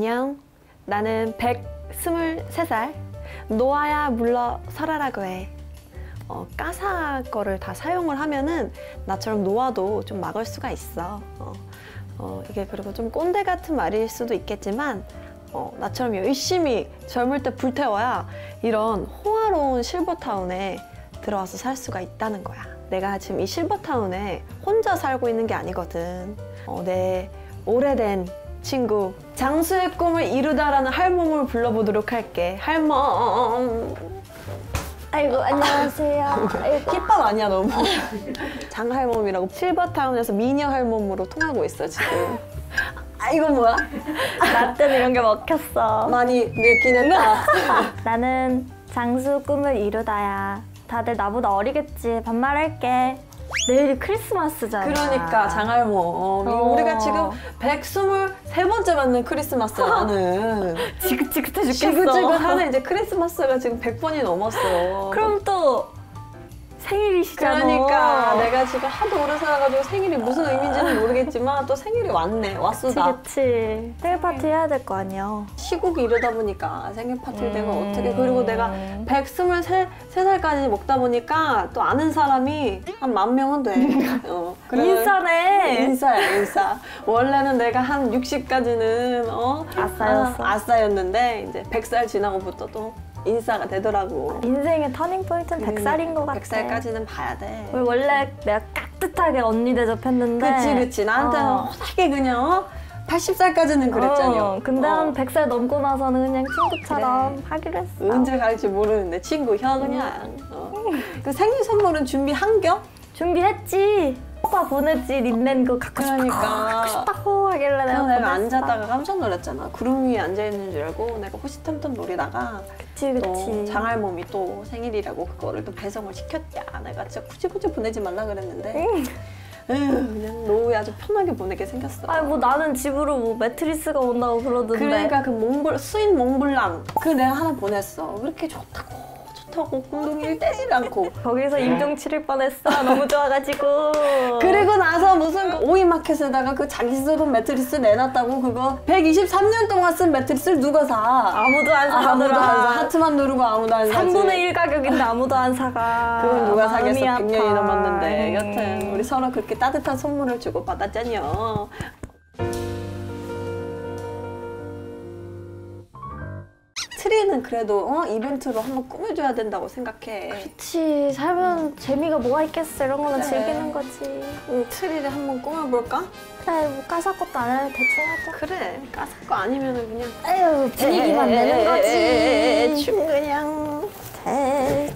안녕. 나는 123살 노아야 물러서라라고 해. 까사 거를 다 사용을 하면은 나처럼 노아도 좀 막을 수가 있어. 이게 그리고 좀 꼰대 같은 말일 수도 있겠지만 나처럼 열심히 젊을 때 불태워야 이런 호화로운 실버타운에 들어와서 살 수가 있다는 거야. 내가 지금 이 실버타운에 혼자 살고 있는 게 아니거든. 내 오래된 친구 장수의 꿈을 이루다라는 할멈을 불러보도록 할게. 할멈. 아이고 안녕하세요. 힙합 아니야 너무. 장할멈이라고 실버타운에서 미녀 할멈으로 통하고 있어 지금. 이거 뭐야? 나 때는 이런 게 먹혔어. 많이 늙긴 했다. 나는 장수 꿈을 이루다야. 다들 나보다 어리겠지. 반말할게. 내일이 크리스마스잖아. 그러니까 장할멈. 우리가 지금 123번째 맞는 크리스마스야 나는. 지긋지긋해 죽겠어. 지긋지긋하네. 이제 크리스마스가 지금 100번이 넘었어. 그럼 또 생일이시잖아. 그러니까 내가 지금 하도 오래 살아가지고 생일이 무슨 의미인지는 모르겠지만 또 생일이 왔수다. 그치. 생일 파티 해야 될 거 아니야. 시국이 이러다 보니까 생일 파티를 내가 어떻게. 그리고 내가 123살까지 먹다 보니까 또 아는 사람이 한 10,000명은 돼. 인싸네. 인싸야 인싸. 원래는 내가 한 60까지는 아싸였어. 아싸였는데 이제 100살 지나고부터 또 인싸가 되더라고. 인생의 터닝 포인트는 100살인 것 같아. 100살까지는 봐야 돼. 원래 내가 깍듯하게 언니 대접했는데. 그치. 나한테는 호되게 그냥 80살까지는 그랬잖여. 근데 한 100살 넘고 나서는 그냥 친구처럼 그래. 하기로 했어. 언제 갈지 모르는데 친구 혀 그냥. 그 생일 선물은 준비한겨? 준비했지. 오빠 보냈지. 린넨 거 갖고 그러니까. 싶다고 하길래 내가 내가 보냈어. 앉았다가 깜짝 놀랐잖아. 구름 위에 앉아있는 줄 알고 내가 호시탐탐 노리다가 그치. 또 장할멈이 또 생일이라고 그거를 또 배송을 시켰야. 내가 진짜 굳이 보내지 말라 그랬는데 그냥 노후에 아주 편하게 보내게 생겼어. 아니 뭐 나는 집으로 뭐 매트리스가 온다고 그러던데. 그러니까 그 스윗 몽블랑 그거 내가 하나 보냈어. 그렇게 좋다고 엉덩이를 떼질 않고. 거기서 임종 치를 뻔했어. 너무 좋아가지고. 그리고 나서 무슨 오이마켓에다가 그 자기 쓰던 매트리스 내놨다고. 그거 123년 동안 쓴 매트리스를 누가 사? 아무도 안 사더라. 아무도 안 사. 하트만 누르고 아무도 안 사지. 3분의 1 가격인데 아무도 안 사가. 그건 누가 사겠어. 마음이 100년이 아파. 넘었는데. 여튼 우리 서로 그렇게 따뜻한 선물을 주고 받았잖여. 트리는 그래도 이벤트로 한번 꾸며줘야 된다고 생각해. 그치. 살면 재미가 뭐가 있겠어. 이런 거는 그래. 즐기는 거지. 트리를 한번 꾸며볼까? 그래 뭐 까사 것도 안 해도 대충 하자. 그래. 까살 거 아니면은 그냥 에휴 분위기만 내는 거지. 춤 그냥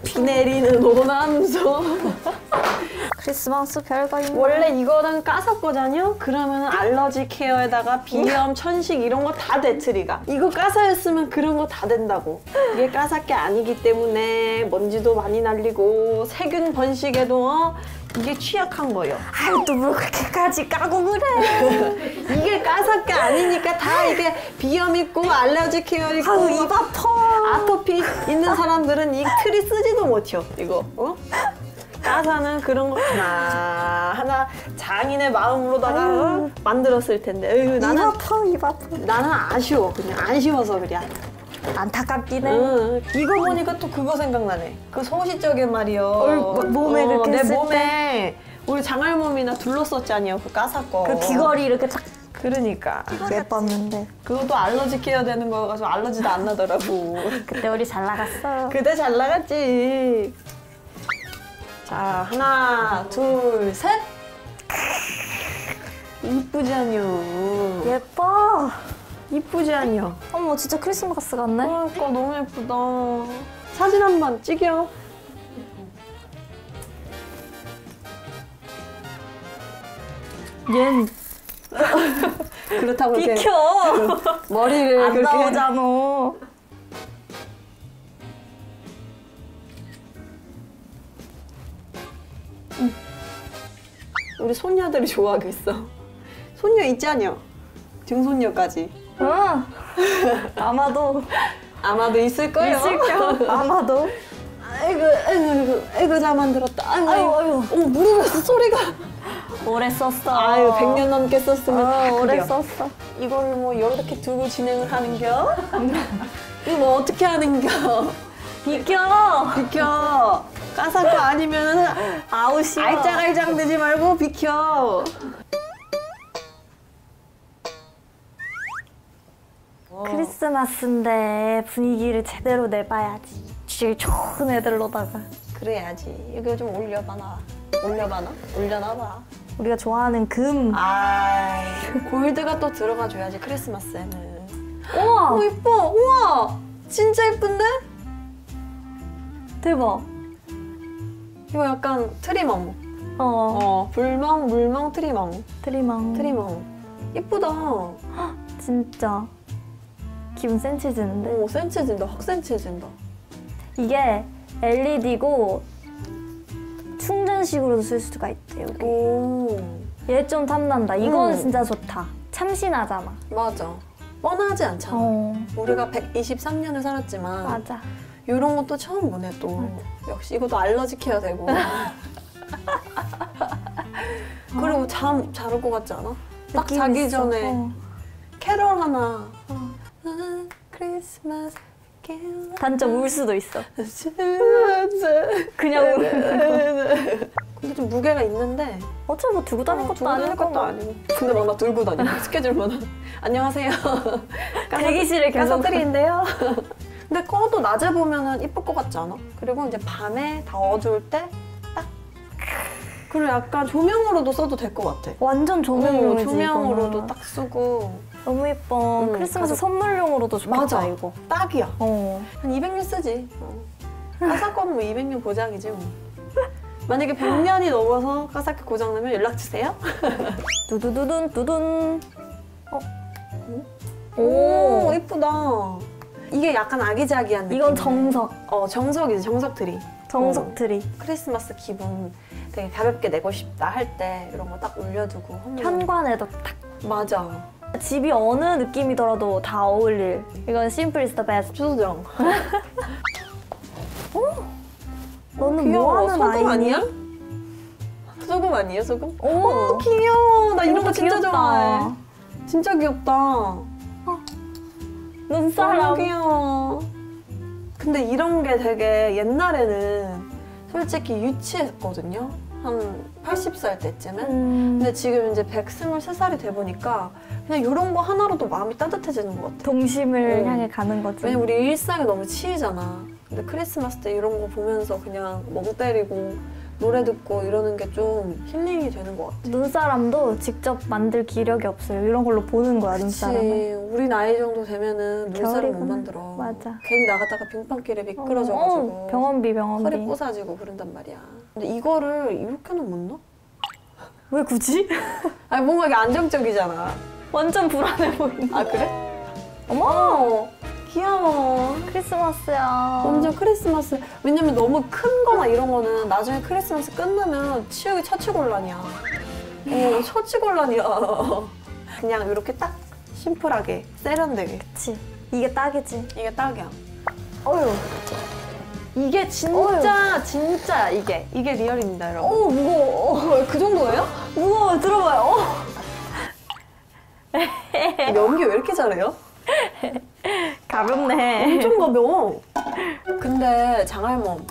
비 내리는 오남소. 크리스마스 별거 있네. 원래 이거는 까사 거잖여? 그러면 알러지 케어에다가 비염, 천식 이런 거 다 돼, 트리가. 이거 까사였으면 그런 거 다 된다고. 이게 까사 게 아니기 때문에 먼지도 많이 날리고 세균 번식에도 이게 취약한 거예요. 아유 또 뭐 그렇게까지 까고 그래. 이게 까사 게 아니니까 다 이게 비염 있고 알러지 케어 있고 아유 입 아파. 아토피 있는 사람들은 이 트리 쓰지도 못해요. 이거 까사는 그런 거 하나 장인의 마음으로다가 만들었을 텐데. 입 아파 입 아파. 나는 아쉬워. 그냥 아쉬워서 그래. 안타깝긴 해. 이거 보니까 또 그거 생각나네. 그 소시적인 말이요. 몸에 그렇게 내 했을 몸에 우리 장할멈이나 둘렀었잖아요. 그 까사 거. 그 귀걸이 이렇게 딱 그러니까. 예뻤는데. 그것도 알러지 케어 되는 거여가지고 알러지도 안 나더라고. 그때 우리 잘 나갔어. 그때 잘 나갔지. 자, 하나, 둘, 셋. 이쁘지 않요? 예뻐. 이쁘지 않요? 어머 진짜 크리스마스 같네. 그러니까 너무 예쁘다. 사진 한 번 찍여. 얜 그렇다고 이렇게 비켜. 머리를 안 그렇게 나오잖아. 우리 손녀들이 좋아하겠어. 손녀 있잖여. 등손녀까지. 응. 아마도 있을 거예요. 있을겨. 아마도. 아이고 잘 만들었다. 아이고. 아이고. 오 무릎에서 소리가. 오래 썼어. 아유 100년 넘게 썼으면 다 오래 그려. 썼어. 이걸 뭐 이렇게 두고 진행을 하는겨? 이거 뭐 어떻게 하는겨? 비켜. 비켜. 까사거 아니면은 아웃이야. 알짱알짱 되지 말고 비켜. 크리스마스인데 분위기를 제대로 내봐야지. 제일 좋은 애들로다가. 그래야지. 이거 좀 올려봐나. 올려봐나? 올려놔봐. 우리가 좋아하는 금. 아, 골드가 또 들어가줘야지 크리스마스에는. 우와. 오 이뻐. 우와. 진짜 이쁜데? 대박. 이거 약간 트리멍. 불멍, 물멍, 트리멍. 트리망. 트리멍. 이쁘다. 진짜. 기분 센치지는데? 오, 센치진다. 확 센치진다. 이게 LED고 충전식으로도 쓸 수가 있대, 여기. 오, 얘 좀 탐난다. 이건 음. 진짜 좋다. 참신하잖아. 맞아. 뻔하지 않잖아. 우리가 123년을 살았지만 맞아. 이런 것도 처음 보네 또. 역시 이것도 알러지 케어 되고. 그리고 잠 잘 올 것 같지 않아? 딱 느낌 자기 있어. 전에 캐럴 하나. 크리스마스 단점 울 수도 있어. 그냥 그냥 우는 거. 근데 좀 무게가 있는데 어차피 뭐 들고 다닐 것도 두고 다닐 아니고. 것도 아니고. 근데 막 나 들고 다녀. 스케줄마다. 안녕하세요. 대기실에 계속. 가사들인데요. 근데 꺼도 낮에 보면은 이쁠 것 같지 않아? 그리고 이제 밤에 다 어두울 때 딱. 그리고 약간 조명으로도 써도 될 것 같아. 완전 조명용이지. 조명으로도 이거는. 딱 쓰고. 너무 예뻐. 크리스마스 가서- 선물용으로도 좋겠다, 맞아. 이거. 딱이야. 한 한 200년 쓰지. 까사꺼는 뭐 200년 보장이지 뭐. 만약에 100년이 넘어서 까사키 고장나면 연락주세요. 두두두둔 두둔. 오, 이쁘다. 이게 약간 아기자기한 느낌. 이건 정석. 정석이지, 정석 트리. 정석 트리. 크리스마스 기분 되게 가볍게 내고 싶다 할 때 이런 거 딱 올려두고 하면. 현관에도 딱. 맞아. 집이 어느 느낌이더라도 다 어울릴. 이건 심플 is the best. 주소정. 너는 귀여워. 뭐 하는 소금 아이니? 아니야? 소금 아니에요, 소금? 오, 귀여워. 나 이런 거 이것도 진짜 귀엽다. 좋아해. 진짜 귀엽다. 눈사람. 너무 귀여워. 근데 이런 게 되게 옛날에는 솔직히 유치했거든요. 한 80살 때쯤엔. 근데 지금 이제 123살이 돼 보니까 그냥 이런 거 하나로도 마음이 따뜻해지는 것 같아. 동심을 응. 향해 가는 거지. 왜냐면 우리 일상에 너무 치이잖아. 근데 크리스마스 때 이런 거 보면서 그냥 멍 때리고 노래 듣고 이러는 게 좀 힐링이 되는 것 같아. 눈사람도 직접 만들 기력이 없어요. 이런 걸로 보는 거야, 눈사람을. 그치. 우리 나이 정도 되면은 눈사람 못 겨울이구나. 만들어. 맞아. 괜히 나갔다가 빙판길에 미끄러져가지고 병원비. 허리 부사지고 그런단 말이야. 근데 이거를 이렇게는 못 넣어? 왜 굳이? 아니 뭔가 이게 안정적이잖아. 완전 불안해 보인다. 아 그래? 어머! 귀여워. 크리스마스야. 완전 크리스마스. 왜냐면 너무 큰 거나 이런 거는 나중에 크리스마스 끝나면 치우기 처치곤란이야. 처치곤란이야. 그냥 이렇게 딱 심플하게 세련되게. 그치. 이게 딱이지. 이게 딱이야. 어휴. 이게 진짜 진짜 이게 리얼입니다 여러분. 무거워. 그 정도예요? 무거워. 들어봐요. 연기 왜 이렇게 잘해요? 가볍네. 엄청 가벼워. 근데 장할멈 어?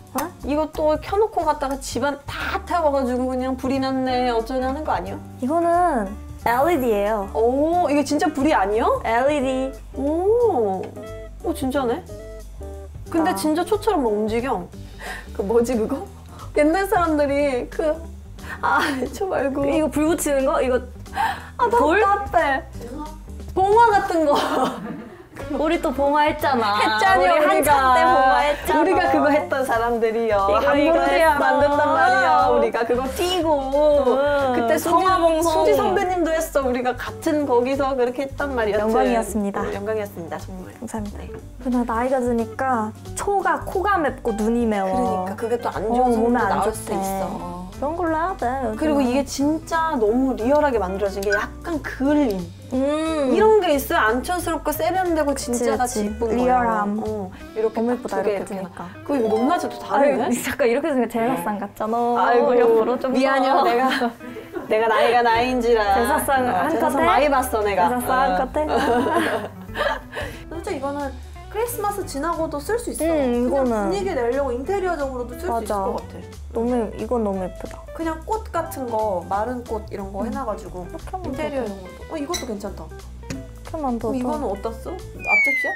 이거 또 켜놓고 갔다가 집안 다 태워가지고 그냥 불이 났네 어쩌냐는 거 아니야? 이거는 LED예요. 오 이게 진짜 불이 아니야? LED. 오 진짜네? 근데 아. 진짜 초처럼 막 움직여. 그 뭐지 그거? 옛날 사람들이 저 말고 이거 불 붙이는 거? 이거 돌? 답답해. 봉화 같은 거. 우리 또 봉화했잖아. 했잖아요, 우리 한참 때 봉화했잖아. 우리가 그거 했던 사람들이요. 이거 한국대학 했어. 만든단 말이야. 우리가 그거 끼고. 그때 성화봉송. 수지 선배님도 했어. 우리가 같은 거기서 그렇게 했단 말이야. 영광이었습니다. 영광이었습니다. 정말. 감사합니다. 나 나이가 드니까 코가 맵고 눈이 매워. 그러니까 그게 또 안 좋은 몸에 소리가 안 나올 수 좋대. 있어. 그런 걸로 해야 돼. 요즘은. 그리고 이게 진짜 너무 리얼하게 만들어진 게 약간 그을림. 이런 이런 게 있어요. 안촌스럽고 세련되고 진짜 같이 그치. 이쁜 거야. 리얼함. 이렇게 너무 딱 예쁘다, 두 개 이렇게 이렇게. 보니까. 그거 이거 높낮이도 다르네. 잠깐 이렇게 생각 제사상 같잖아. 아이고 옆으로 좀 미안해요 더. 내가 내가 나이가 나이인지라. 제사상 한 제사상 컷에? 많이 봤어 내가. 제사상 한 컷에? 솔직히 이거는 크리스마스 지나고도 쓸 수 있어. 이거는. 그냥 분위기 내려고 인테리어적으로도 쓸 수 있을 맞아. 것 같아. 이건 너무 예쁘다. 그냥 꽃 같은 거, 마른 꽃 이런 거 해놔가지고 이렇게 하면 인테리어용으로도. 이것도 괜찮다. 이렇게만 더. 이거는 어디다 써? 앞접시야?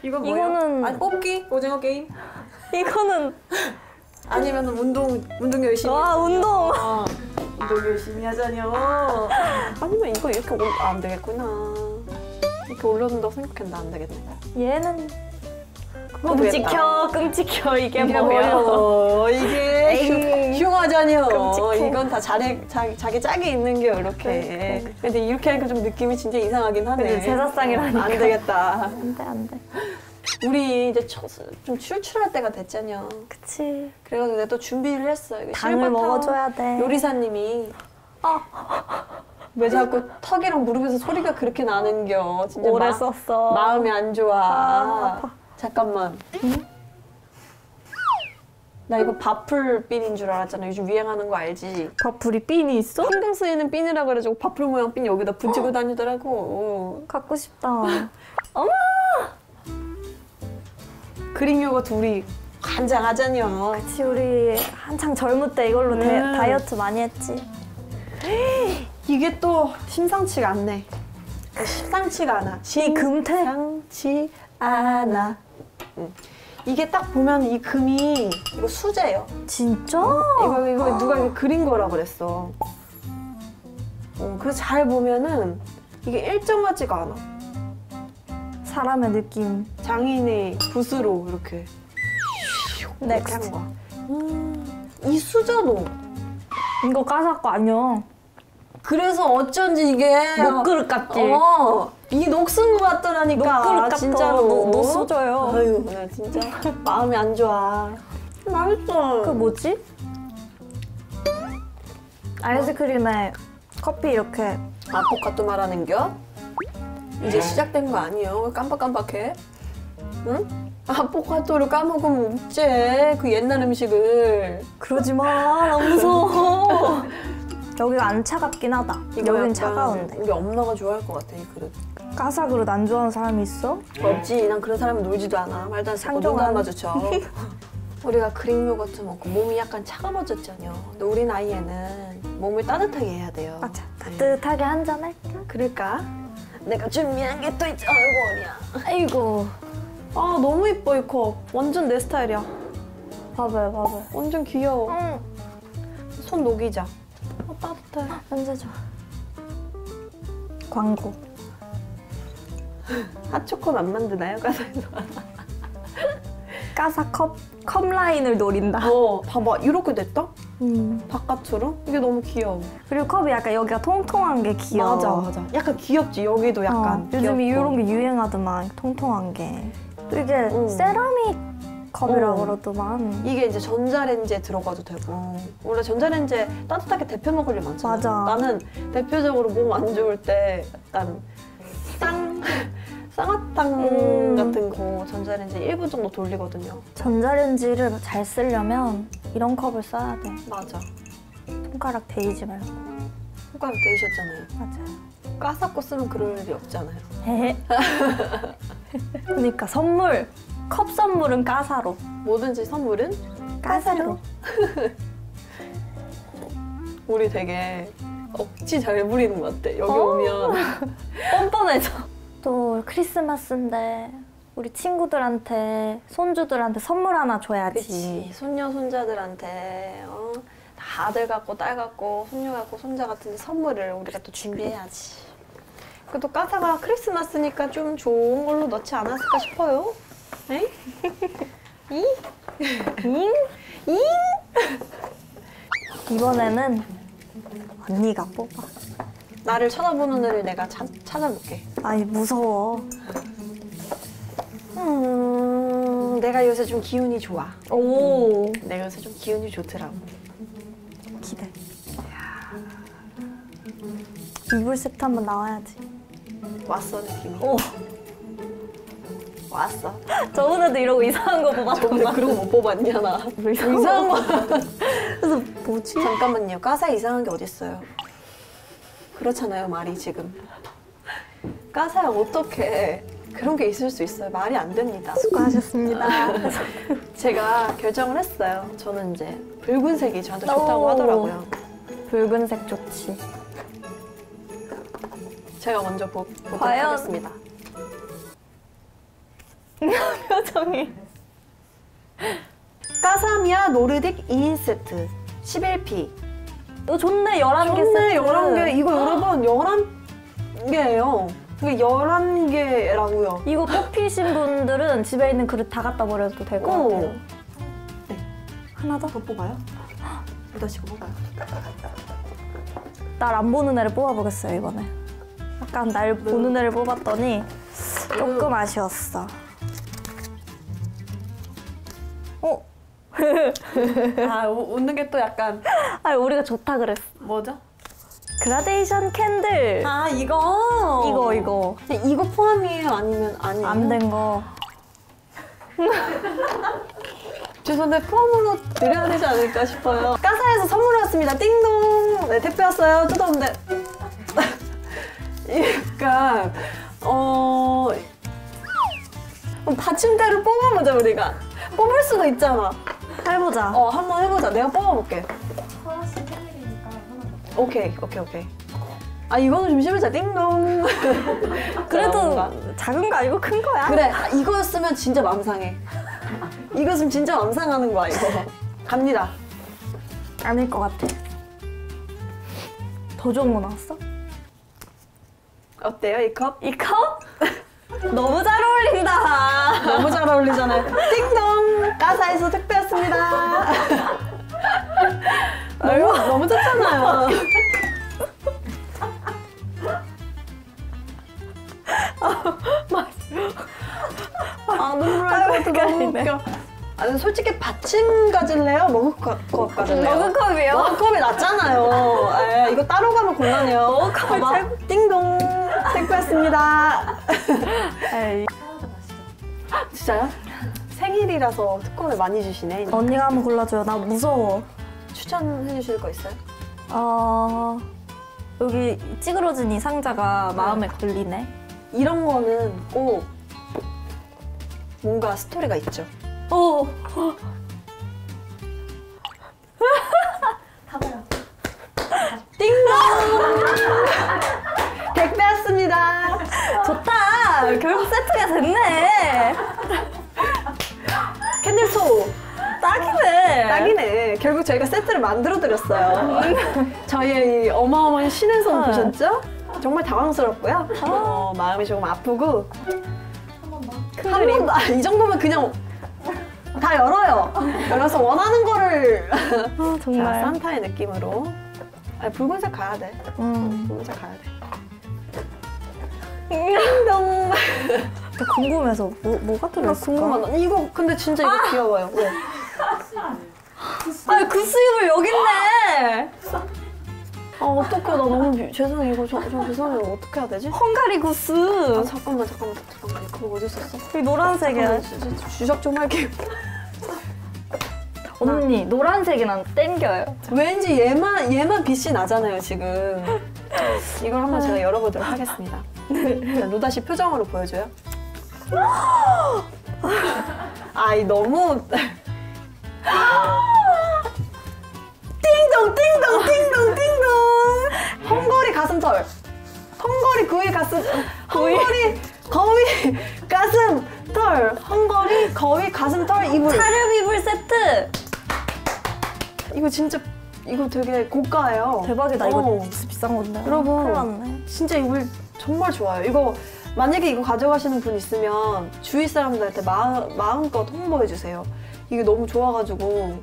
이건 뭐야? 이거는- 아니 뽑기? 오징어 게임? 이거는 아니면 운동 열심히 와 하자뇨. 운동. 운동 열심히 하자뇨. 아니면 이거 이렇게 안 되겠구나. 이렇게 올려둔다고 생각했는데 안 되겠네. 얘는 그거 되겠다. 끔찍혀 이게 이게 뭐야? 뭐야? 이게 에이. 흉하자뇨. 끔찍해. 이건 다 자기 짝이 있는 게 이렇게. 그래. 근데 이렇게 하니까 좀 느낌이 진짜 이상하긴 하네. 그치, 제사상이라니까. 안 되겠다. 안돼. 우리 이제 좀 출출할 때가 됐잖여. 그치. 그래가지고 내가 또 준비를 했어. 이거 당을 실버타운 먹어줘야 돼. 요리사님이 왜 자꾸 턱이랑 무릎에서 소리가 그렇게 나는겨. 진짜 오래 썼어. 마음이 안 좋아. 아파. 잠깐만. 나 이거 바풀 핀인 줄 알았잖아. 요즘 유행하는 거 알지? 밥풀이 핀이 있어? 한강 쓰이는 핀이라 그래가지고 바풀 모양 핀 여기다 붙이고 다니더라고. 갖고 싶다. 그릭 요거트 우리 환장하자녀. 그치 우리 한창 젊을 때 이걸로 다이어트 많이 했지. 이게 또 심상치가 않네. 심상치가 않아. 이 금태. 심상치 않아. 이게 딱 보면 이 금이 이거 수제예요. 진짜? 이거 누가 이거 그린 거라 그랬어. 그래서 잘 보면은 이게 일정하지가 않아. 사람의 느낌. 장인의 붓으로 이렇게 이렇게 한 거야. 이 수저도 이거 까사 거 아니야. 그래서 어쩐지 이게 녹그릇 같지? 이 녹슨 거 같더라니까. 녹그릇 같아. 진짜로. 녹수저요. 아유, 나 진짜 마음이 안 좋아. 맛있어. 그 뭐지? 아이스크림에 커피 이렇게. 아포카토 말하는겨? 이제 시작된 거 아니에요? 왜 깜빡깜빡해? 응? 아포카토를 까먹으면 어째? 그 옛날 음식을. 그러지 마. 나 무서워. 여기가 안 차갑긴 하다. 이거 여긴 약간 차가운데. 우리 엄마가 좋아할 것 같아, 이 그릇. 까사 그릇 안 좋아하는 사람이 있어? 없지. 난 그런 사람은 놀지도 않아. 말도 안 듣고 눈도 안 마주쳐. 우리가 그릭 요거트 먹고 몸이 약간 차가워졌잖여. 근데 우리 나이에는 몸을 따뜻하게 해야 돼요. 맞아. 따뜻하게 한잔 할까? 그럴까? 내가 준비한 게 또 있지. 아이고, 어리야. 아이고. 아, 너무 이뻐, 이 컵. 완전 내 스타일이야. 봐봐요. 완전 귀여워. 응. 손 녹이자. 따뜻해. 언제 좋아. 광고. 핫초코는 안 만드나요? 가사에서. 까사 컵 라인을 노린다. 봐봐. 이렇게 됐다? 음. 바깥으로? 이게 너무 귀여워. 그리고 컵이 약간 여기가 통통한 게 귀여워. 맞아. 약간 귀엽지? 여기도 약간 요즘 귀엽고. 이런 게 유행하더만, 통통한 게. 또 이게 응. 세라믹 컵이라고 응. 그러더만. 이게 이제 전자레인지에 들어가도 되고. 원래 전자레인지에 따뜻하게 데펴 먹을 일 많잖아. 맞아. 나는 대표적으로 몸 안 좋을 때 약간 쌍화탕 같은 거 전자레인지에 1분 정도 돌리거든요. 전자레인지를 잘 쓰려면 이런 컵을 써야 돼. 맞아. 손가락 데이지 말고. 손가락 데이셨잖아요. 맞아요. 까삭고 쓰면 그럴 일이 없잖아요. 헤헤. 그러니까 선물. 컵 선물은 까사로. 뭐든지 선물은 까사로. 우리 되게 억지 잘 부리는 것 같아. 여기 오면 뻔뻔해져. 또 크리스마스인데 우리 친구들한테, 손주들한테 선물 하나 줘야지. 그치. 손녀 손자들한테 다 아들 같고 딸 같고 손녀 같고 손자 같은 선물을 우리가 또 준비해야지. 그래도 까사가 크리스마스니까 좀 좋은 걸로 넣지 않았을까 싶어요. 에이? 이번에는 언니가 뽑아. 나를 쳐다보는 애를 내가 찾아볼게. 아니 무서워. 내가 요새 좀 기운이 좋아. 오. 내가 요새 좀 기운이 좋더라고. 기대. 이불 세트 한번 나와야지. 왔어 느낌이. 오. 왔어. 저번에도 이러고 이상한 거 뽑았던 근데 거. 그러고 못 뽑았냐 나. 이상한 거. 그래서 뭐지? 잠깐만요. 가사 이상한 게 어딨어요. 그렇잖아요 말이 지금. 가사에 어떻게 그런 게 있을 수 있어요. 말이 안 됩니다. 수고하셨습니다. 제가 결정을 했어요. 저는 이제 붉은색이 저한테 좋다고 오. 하더라고요. 붉은색 좋지. 제가 먼저 보도록 과연? 하겠습니다. 표정이. 까사미아 노르딕 2인 세트 11P. 이거 좋네, 11개 세트. 좋네, 11개. 이거 여러분 11개예요. 그게 11개라고요. 이거 뽑히신 분들은 집에 있는 그릇 다 갖다 버려도 될 것 같아요. 네. 하나 더? 더 뽑아요? 다시 뽑아요. 날 안 보는 애를 뽑아보겠어요, 이번에. 약간 날 보는 애를 뽑았더니 조금 아쉬웠어. 어? 아, 웃는 게 또 약간 아, 우리가 좋다 그랬어. 뭐죠? 그라데이션 캔들. 아, 이거. 이거. 이거 포함이에요? 아니면 아니에요? 안 된 거. 죄송한데 포함으로 드려야 되지 않을까 싶어요. 까사에서 선물 왔습니다. 띵동. 네, 택배 왔어요. 뜯었는데 약간 받침대를 뽑아보자 우리가. 뽑을 수도 있잖아. 해보자. 한번 해보자. 내가 뽑아볼게. 오케이. 아, 이거는 좀 심하자. 띵동. 그래도 뭔가. 작은 거 아니고 큰 거야. 그래, 이거였으면 진짜 맘상해. 이것은 진짜 맘상하는 거야, 이거. 갑니다. 아닐 것 같아. 더 좋은 거 나왔어? 어때요, 이 컵? 이 컵? 너무 잘 어울린다. 너무 잘 어울리잖아요. 띵동! 까사에서 택배 왔습니다. 너무 좋잖아요. 눈물 날 것 같아. 너무 웃겨. 근데 솔직히 받침 가질래요? 머그컵 가질래요? 머그컵이요? 머그컵이 낫잖아요. 이거 따로 가면 곤란해요. 머그컵이 봐봐. 띵동! 택배 왔습니다. 에이. 진짜요? 생일이라서 특권을 많이 주시네. 언니가 한번 골라줘요. 나 무서워. 추천해 주실 거 있어요? 여기 찌그러진 이 상자가 마음에 걸리네. 이런 거는 꼭 뭔가 스토리가 있죠. 오. 띵동! 택배 왔습니다. 좋다. 결국 세트가 됐네. 캔들소. 딱이네. 딱이네. 결국 저희가 세트를 만들어 드렸어요. 저희의 이 어마어마한 신의 손 보셨죠? 정말 당황스럽고요. 마음이 조금 아프고. 한 번 더. 이 정도면 그냥 다 열어요. 열어서 원하는 거를. 자, 정말. 산타의 느낌으로. 붉은색 가야 돼. 붉은색 가야 돼. 띵동. 궁금해서 뭐가 들어있을까? 궁금하다. 이거 근데 진짜 이거 귀여워요. 네. 아, 구스입을 여기 있네. 어떡해. 나 너무 죄송해. 이거 좀 죄송해요. 어떻게 해야 되지? 헝가리 구스. 잠깐만. 그거 어디 있었어? 이 노란색이야. 주석 좀 할게요. 언니, 노란색이 난 땡겨요. 왠지 얘만 빛이 나잖아요, 지금. 이걸 한번 제가 열어보도록 하겠습니다. 자, 루다씨 표정으로 보여줘요. 아이, 너무. 띵동! 헝거리 가슴털. 헝거리 거위 가슴털. 헝거리 거위 가슴털 이불. 차렵 이불 세트. 이거 진짜, 이거 되게 고가예요. 대박이다. 이거 진짜 비싼 건데. 여러분, 큰일 났네. 진짜 이불 정말 좋아요. 이거 만약에 이거 가져가시는 분 있으면 주위 사람들한테 마음껏 홍보해주세요. 이게 너무 좋아가지고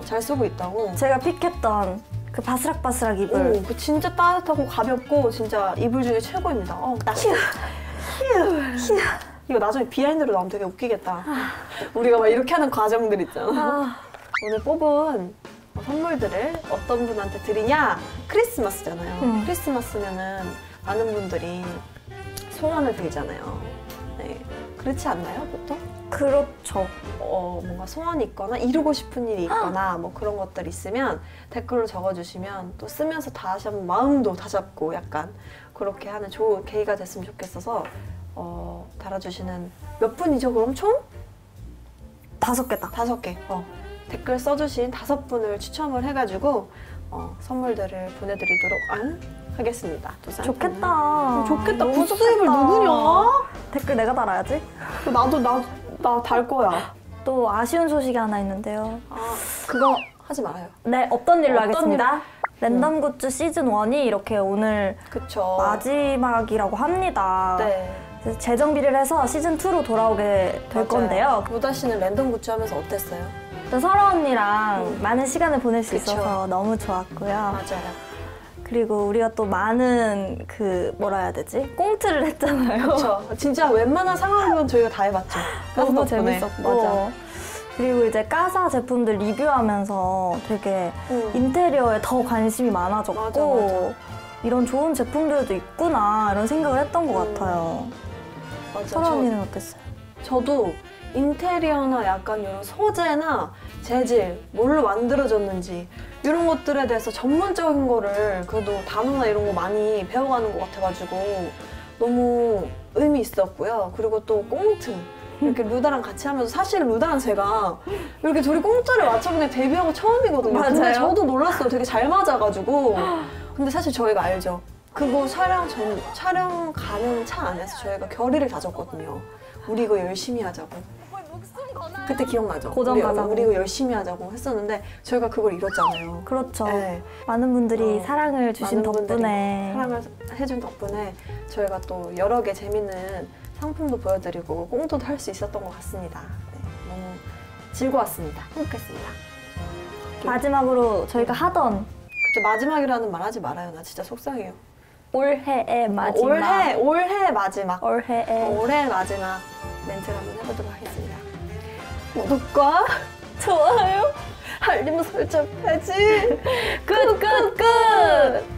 잘 쓰고 있다고. 제가 픽했던 그 바스락바스락 이불. 그 진짜 따뜻하고 가볍고 진짜 이불 중에 최고입니다. 휴. 이거 나중에 비하인드로 나오면 되게 웃기겠다. 우리가 막 이렇게 하는 과정들 있잖아. 오늘 뽑은 선물들을 어떤 분한테 드리냐? 크리스마스잖아요. 크리스마스면은 많은 분들이 소원을 빌잖아요. 네. 그렇지 않나요, 보통? 그렇죠. 뭔가 소원이 있거나 이루고 싶은 일이 있거나 뭐 그런 것들 있으면 댓글로 적어주시면 또 쓰면서 다시 한번 마음도 다잡고 약간 그렇게 하는 좋은 계기가 됐으면 좋겠어서 달아주시는 몇 분이죠, 그럼 총? 5개다. 5개. 댓글 써주신 5분을 추첨을 해가지고 선물들을 보내드리도록 하겠습니다. 또 좋겠다. 좋겠다. 너무 굿수입을 좋겠다. 누구냐? 댓글 내가 달아야지. 나 달 거야. 또 아쉬운 소식이 하나 있는데요. 그거 하지 말아요. 네, 없던 일로 어떤 하겠습니다. 랜덤 굿즈 시즌 1이 이렇게 오늘 그쵸. 마지막이라고 합니다. 네. 그래서 재정비를 해서 시즌 2로 돌아오게 될 맞아요. 건데요. 루다 씨는 랜덤 굿즈 하면서 어땠어요? 또 설아 언니랑 많은 시간을 보낼 수 그쵸. 있어서 너무 좋았고요. 맞아요. 그리고 우리가 또 많은 뭐라 해야 되지? 꽁트를 했잖아요. 그렇죠. 진짜 웬만한 상황은 저희가 다 해봤죠. 너무 가수 덕분에. 재밌었고. 맞아. 그리고 이제 까사 제품들 리뷰하면서 되게 인테리어에 더 관심이 많아졌고 맞아. 이런 좋은 제품들도 있구나 이런 생각을 했던 것 같아요. 맞아. 설아 언니는 어땠어요? 저도 인테리어나 약간 이런 소재나 재질, 뭘로 만들어졌는지 이런 것들에 대해서 전문적인 거를 그래도 단어나 이런 거 많이 배워가는 것 같아가지고 너무 의미 있었고요. 그리고 또 꽁트. 이렇게 루다랑 같이 하면서 사실 루다랑 제가 이렇게 둘이 꽁트를 맞춰보는 게 데뷔하고 처음이거든요. 근데 맞아요. 저도 놀랐어요. 되게 잘 맞아가지고. 근데 사실 저희가 알죠. 그거 촬영 가는 차 안에서 저희가 결의를 다졌거든요. 우리 이거 열심히 하자고. 그때 기억나죠? 고정 가자고. 우리 이거 열심히 하자고 했었는데 저희가 그걸 이뤘잖아요. 그렇죠. 네. 많은 분들이 사랑을 주신 많은 분들이 덕분에 사랑을 해준 덕분에 저희가 또 여러 개 재밌는 상품도 보여드리고 꽁트도 할 수 있었던 것 같습니다. 네, 너무 즐거웠습니다. 행복했습니다. 마지막으로 저희가 하던 그때 마지막이라는 말 하지 말아요. 나 진짜 속상해요. 올해의 마지막 올해 마지막. 올해의 올해 마지막 멘트를 한번 해보도록 하겠습니다. 구독과 좋아요 알림 설정까지 끝!